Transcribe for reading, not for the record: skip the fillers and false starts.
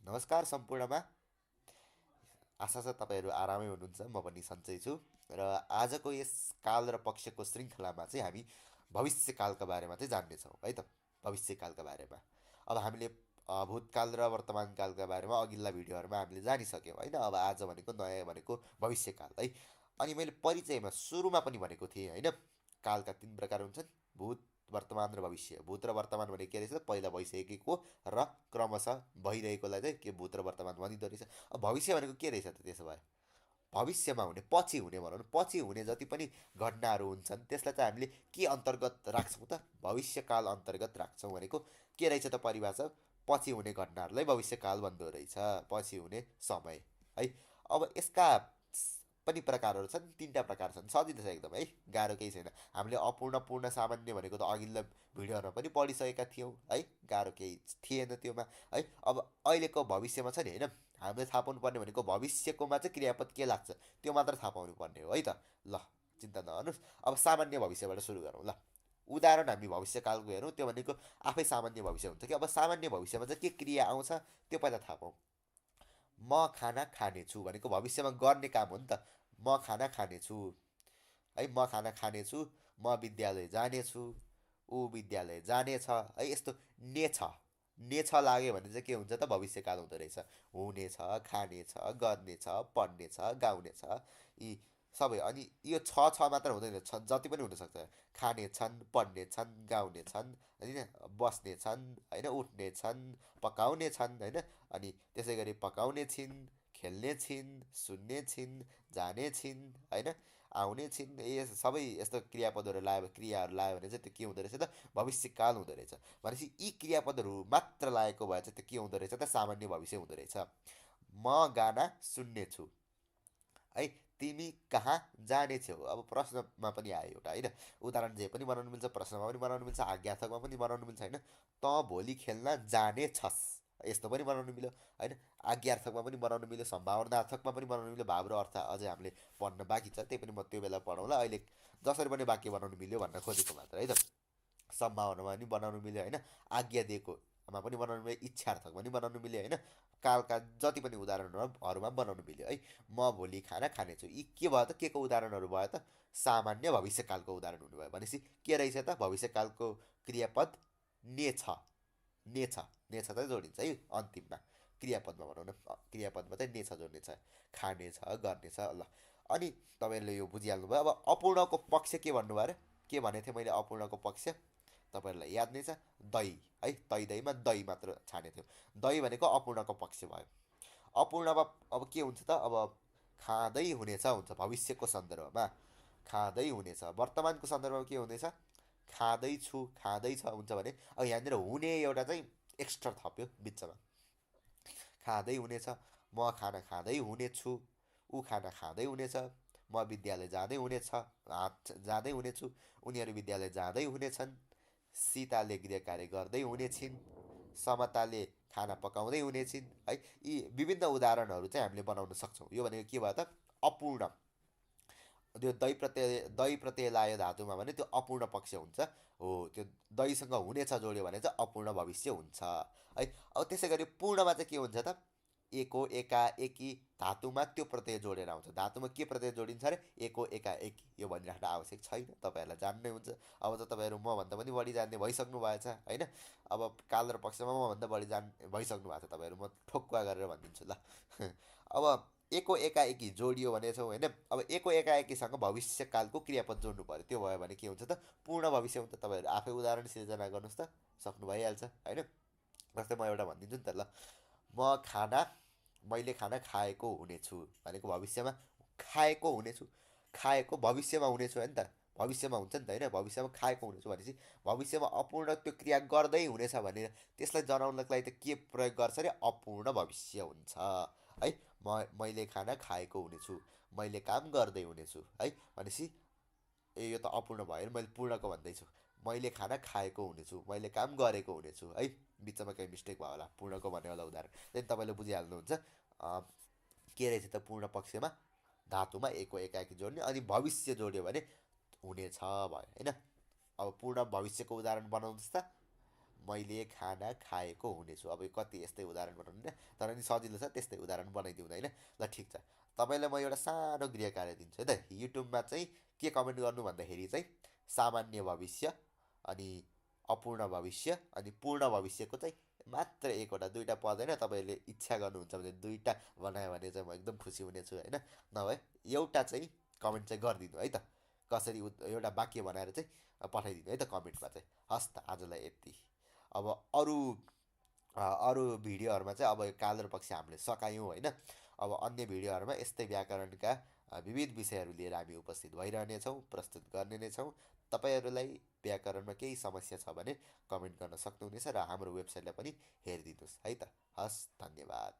नमस्कार सम्पूर्णमा। आशा छ तपाईँहरू आरामै हुनुहुन्छ, म पनि सन्चै छु। र आजको यस काल र पक्षको श्रृङ्खलामा चाहिँ हामी भविष्यकालका बारेमा चाहिँ जान्नेछौँ है त। भविष्यकालका बारेमा अब हामीले भूतकाल र वर्तमानकालका बारेमा अघिल्ला भिडियोहरूमा हामीले जानिसक्यौँ होइन। अब आज भनेको नयाँ भनेको भविष्यकाल है। अनि मैले परिचयमा सुरुमा पनि भनेको थिएँ होइन, कालका तिन प्रकार हुन्छन्: भूत, वर्तमान र भविष्य। भूत र वर्तमान भने के रहेछ, पहिला भइसकेको र क्रमशः भइरहेकोलाई चाहिँ के भूत र वर्तमान भनिँदो रहेछ। अब भविष्य भनेको के रहेछ त? त्यसो भए भविष्यमा हुने, पछि हुने भनौँ न, पछि हुने जति पनि घटनाहरू हुन्छन् त्यसलाई चाहिँ हामीले के अन्तर्गत राख्छौँ त? भविष्यकाल अन्तर्गत राख्छौँ। भनेको के रहेछ त परिभाषा? पछि हुने घटनाहरूलाई भविष्यकाल भन्दो रहेछ, पछि हुने समय है। अब यसका पनि प्रकारहरू छन्, तिनवटा प्रकार छन्। सजिलो छ एकदम है, गाह्रो केही छैन। हामीले अपूर्ण, पूर्ण, सामान्य भनेको त अघिल्लो भिडियोहरूमा पनि पढिसकेका थियौँ है, गाह्रो केही थिएन त्योमा है। अब अहिलेको भविष्यमा छ नि होइन, हामीले थाहा पाउनुपर्ने भनेको भविष्यकोमा चाहिँ क्रियापद के लाग्छ त्यो मात्र थाहा पाउनु पर्ने हो है त। ल, चिन्ता नगर्नुहोस्। अब सामान्य भविष्यबाट सुरु गरौँ ल। उदाहरण हामी भविष्यकालको हेरौँ, त्यो भनेको आफै सामान्य भविष्य हुन्छ कि। अब सामान्य भविष्यमा चाहिँ के क्रिया आउँछ त्यो पहिला थाहा पाऊँ। म खाना खानेछु भनेको भविष्यमा गर्ने काम हो नि त। म खाना खानेछु है, म खाना खानेछु, म विद्यालय जानेछु, ऊ विद्यालय जानेछ है। यस्तो नेछ, नेछ लाग्यो भने चाहिँ के हुन्छ त? भविष्यकाल हुँदो रहेछ। हुनेछ, खानेछ, गर्नेछ, पढ्नेछ, गाउनेछ, यी सबै। अनि यो छ छ मात्र हुँदैन, छ जति पनि हुनसक्छ। खानेछन्, पढ्नेछन्, गाउनेछन् होइन, बस्नेछन् होइन, उठ्नेछन्, पकाउनेछन् होइन, अनि त्यसै गरी पकाउने छिन्, खेल्ने छिन्, सुन्ने छिन्, जाने छिन् होइन, आउने छिन्। ये सबै यस्तो क्रियापदहरू लायो, क्रियाहरू लायो भने चाहिँ त्यो के हुँदो रहेछ त? भविष्यकाल हुँदो रहेछ। भनेपछि यी क्रियापदहरू मात्र लागेको भए चाहिँ त्यो के हुँदो रहेछ त? सामान्य भविष्य हुँदो रहेछ। म गाना सुन्नेछु है, तिमी कहाँ जानेछौ? अब प्रश्नमा पनि आयो एउटा होइन। उदाहरण जे पनि बनाउनु मिल्छ, प्रश्नमा पनि बनाउनु मिल्छ, आज्ञार्थकमा पनि बनाउनु मिल्छ होइन। त भोलि खेल्न जानेछस्, यस्तो पनि बनाउनु मिल्यो होइन। आज्ञार्थकमा पनि बनाउनु मिल्यो, सम्भावनार्थकमा पनि बनाउनु मिल्यो। भाव र अर्थ अझै हामीले पढ्न बाँकी छ, त्यही पनि म त्यो बेला पढाउँला। अहिले जसरी पनि वाक्य बनाउनु मिल्यो भन्न खोजेको मात्र है त। सम्भावनामा पनि बनाउनु मिल्यो होइन, आज्ञा दिएकोमा पनि बनाउनु मिल्यो, इच्छार्थकमा पनि बनाउनु मिल्यो होइन, कालका जति पनि उदाहरणहरूमा बनाउनु मिल्यो है। म भोलि खाना खानेछु, यी के भयो त? के को उदाहरणहरू भयो त? सामान्य भविष्यकालको उदाहरण हुनुभयो। भनेपछि के रहेछ त? भविष्यकालको क्रियापद नेछ, नेछ, नेछ चाहिँ जोडिन्छ है अन्तिममा। क्रियापदमा भनौँ न, क्रियापदमा चाहिँ नेछ जोड्नेछ, खानेछ, गर्नेछ ल। अनि तपाईँहरूले यो बुझिहाल्नु भयो। अब अपूर्णको पक्ष के भन्नुभयो अरे? के भनेको थिएँ मैले अपूर्णको पक्ष? तपाईँहरूलाई याद नै छ, दही है। तै दहीमा दही मात्र छानेको थियो। दही भनेको अपूर्णको पक्ष भयो। अपूर्णमा अब के हुन्छ त? अब खाँदै हुनेछ हुन्छ भविष्यको सन्दर्भमा, खाँदै हुनेछ। वर्तमानको सन्दर्भमा के हुनेछ? खाँदैछु, खाँदैछ हुन्छ भने अब यहाँनिर हुने एउटा चाहिँ एक्स्ट्रा थप्यो बिचमा। खाँदै हुनेछ, म खाना खाँदै हुनेछु, ऊ खाना खाँदै हुनेछ, म विद्यालय जाँदै हुनेछ, जाँदै हुनेछु, उनीहरू विद्यालय जाँदै हुनेछन्, सीताले गृह कार्य गर्दै हुनेछिन्, समताले खाना पकाउँदै हुनेछिन् है। यी विभिन्न उदाहरणहरू चाहिँ हामीले बनाउन सक्छौँ। यो भनेको के भयो त? अपूर्ण। त्यो दही प्रत्यय लायो धातुमा भने त्यो अपूर्ण पक्ष हुन्छ हो। त्यो दहीसँग हुनेछ जोड्यो भने चाहिँ अपूर्ण भविष्य हुन्छ है। अब त्यसै गरी पूर्णमा चाहिँ के हुन्छ त? एको, एका, एकी धातुमा त्यो प्रत्यय जोडेर आउँछ। धातुमा के प्रत्यय जोडिन्छ अरे? एको, एका, एकी। यो भनिराख्न आवश्यक छैन, तपाईँहरूलाई जान्नै हुन्छ। अब त तपाईँहरू मभन्दा पनि बढी जान्ने भइसक्नु भएछ होइन। अब काल र पक्षमा मभन्दा बढी भइसक्नु भएको छ तपाईँहरू, म ठोक्वा गरेर भनिदिन्छु ल। अब एको एकाएकी जोडियो भनेछौँ होइन। अब एको एकाएकीसँग भविष्यकालको क्रियापद जोड्नु पऱ्यो, त्यो भयो भने के हुन्छ त? पूर्ण भविष्य हुन्छ। तपाईँहरू आफै उदाहरण सिर्जना गर्नुहोस् त, सक्नु भइहाल्छ होइन। जस्तै म एउटा भनिदिन्छु नि त ल। मैले खाना खाएको हुनेछु भनेको भविष्यमा खाएको हुनेछु, खाएको भविष्यमा हुनेछु होइन त। भविष्यमा हुन्छ नि त होइन। भविष्यमा खाएको हुनेछु भनेपछि भविष्यमा अपूर्ण त्यो क्रिया गर्दै हुनेछ भने त्यसलाई जनाउनको लागि त के प्रयोग गर्छ अरे? अपूर्ण भविष्य हुन्छ है। मैले खाना खाएको हुनेछु, मैले काम गर्दै हुनेछु है। भनेपछि यो त अपूर्ण भयो, मैले पूर्णको भन्दैछु। मैले खाना खाएको हुनेछु, मैले काम गरेको हुनेछु है। बिचमा केही मिस्टेक भयो होला, पूर्णको भन्ने होला उदाहरण त्यहाँदेखि तपाईँले बुझिहाल्नुहुन्छ। के रहेछ त? पूर्ण पक्षमा धातुमा एको एकाएकी जोड्ने, अनि भविष्य जोड्यो भने हुनेछ भयो होइन। अब पूर्ण भविष्यको उदाहरण बनाउनुहोस् त। मैले खाना खाएको हुनेछु। अब यो कति यस्तै उदाहरण बनाउनु होइन, तर नि सजिलो छ, त्यस्तै उदाहरण बनाइदिउँदा होइन। ल ठिक छ, तपाईँलाई म एउटा सानो गृह कार्य दिन्छु है त। युट्युबमा चाहिँ के कमेन्ट गर्नु भन्दाखेरि चाहिँ सामान्य भविष्य, अनि अपूर्ण भविष्य, अनि पूर्ण भविष्यको चाहिँ मात्र एकवटा, दुईवटा पर्दैन। तपाईँले इच्छा गर्नुहुन्छ भने दुईवटा बनायो भने चाहिँ म एकदम खुसी हुनेछु होइन। नभए एउटा चाहिँ कमेन्ट चाहिँ गरिदिनु है त। कसरी एउटा वाक्य बनाएर चाहिँ पठाइदिनु है त कमेन्टमा चाहिँ। हस् त, आजलाई यति। अब अरू अरू भिडियोहरूमा चाहिँ अब काल र पक्ष हामीले सकायौँ होइन। अब अन्य भिडियोहरूमा यस्तै व्याकरणका विविध विषयहरू लिएर हामी उपस्थित भइरहनेछौँ, प्रस्तुत गर्ने नै छौँ। तपाईँहरूलाई व्याकरणमा केही समस्या छ भने कमेन्ट गर्न सक्नुहुनेछ, र हाम्रो वेबसाइटलाई पनि हेरिदिनुहोस् है त। हस्, धन्यवाद।